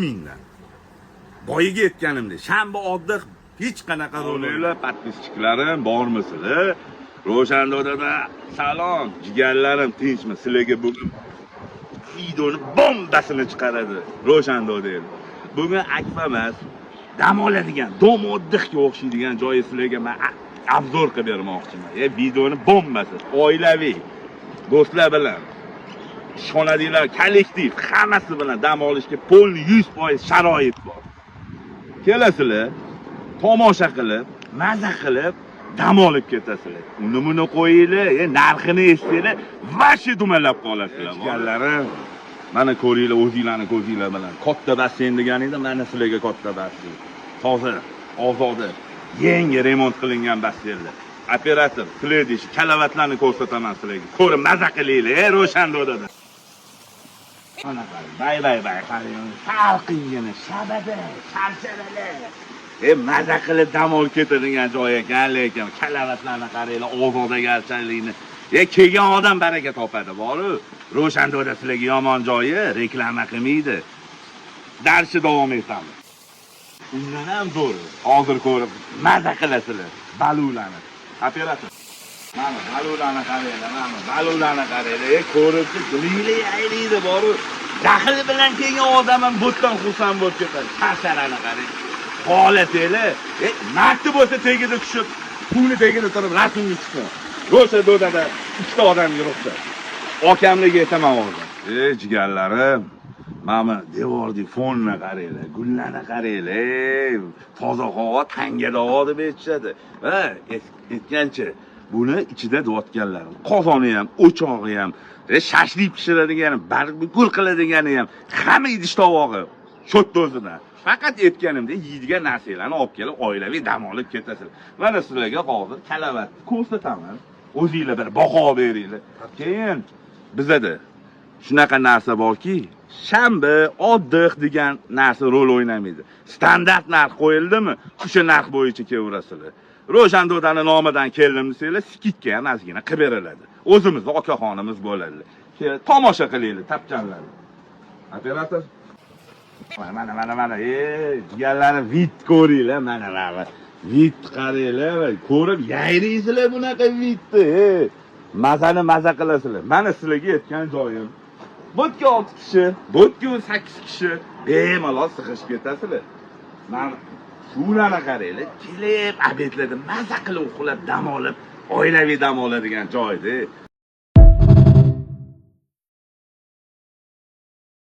mingdan. Boyiga aytganimdek, shanba oddiy hech qanaqa rollar, подписчиklarim bormisizlar? Ro'shan dodada salom, jigarlarim, tinchmi? Sizlarga bugun videoni bombasini chiqaradi Ro'shan dodaylar. Bugun akfa emas, dam oladigan, dom oddihga o'xshaydigan joyi sizlarga men obzor qilib bermoqchiman. Videoni bombasi, oilaviy, do'stlar bilan, ishxonadagilar, kollektiv, hammasi bilan dam olishga polni 100% sharoit bor. Kelasizlar, tomosha qilib, maza qilib, dam olib ketasizlar. Uni buni qo'yinglar, narxini eshitsanglar, vashi dumalab qolasizlar. Jigarlarim, mana ko'ringlar, o'zinglarning ko'zinglar bilan. Katta basseyn deganingda mana sizlarga katta basseyn. Hozir ozoda, yangi remont qilingan basseynlar. Operator, следующий kalavatlarni ko'rsataman sizlarga. Ko'rib maza qilinglar, Ro'shan dodada. Mana bay qarang. Salqingina, shabada, sharsharalar. Maza qilib dam olib ketadigan joy ekan, lekin kalavatlarni qaranglar, ozodagarchilikni. Kelgan odam baraka topadi, boru. Ro'shan doda sizlarga yomon joyi reklama qilmaydi. Darsni davom etamiz. Undan ham zo'r. Hozir ko'rib maza qilasizlar. Balulani. Operator. Mana balulani qaranglar, mana balulani qaranglar. Ko'rib dilinglar yayraydi, boru. Daxil bilan kelgan odam ham butdan xursand bo'lib ketadi. Tasharani qarang. Holatlar, marti bo'lsa tegida tushib, pulni tegida turib rasmga chiqsin. Ro'sha dodada 3 ta odam yuribdi. Okamlarga aytaman hozir. Jigarlarim, mana devordagi fonni qaranglar, gullarni qaranglar. Toza havo, tanga havo deb aytishadi. Aytgancha, buni ichida dotganlarim, qozoni ham, o'chog'i ham, shashlik pishiradigani, bargul qiladigani ham, hamma idish tovog'i sho'tta o'zidan. Faqat aytganimda yeydigan narsalarni olib kelib, oilaviy dam olib ketasizlar. Mana sizlarga hozir kalavat ko'rsataman. O'zingizlar bir baho beringlar. Keyin bizada shunaqa narsa borki, shanba oddiy degan narsa rol o'ynamaydi. Standart narx qo'yildimi, o'sha narx bo'yicha kelaverasizlar. Ro'shan dodani nomidan keldim desanglar, skidka ham ozgina qilib beriladi. O'zimizning okaxonimiz bo'ladi. Tomosha qilinglar, tapchanlarni. Operator mana, jigarlarim vid ko'ringlar, mana. Vid qaranglar, ko'rib yayraysizlar bunaqa vidni. Mazani maza qilasizlar. Mana sizlarga aytgan joyim. Bo'tga 6 kishi, bo'tga 8 kishi bemalol sig'ishib ketasizlar. Mana shularni qaranglar, kelib obedlarda maza qilib uxlab dam olib, oilaviy dam oladigan joyda.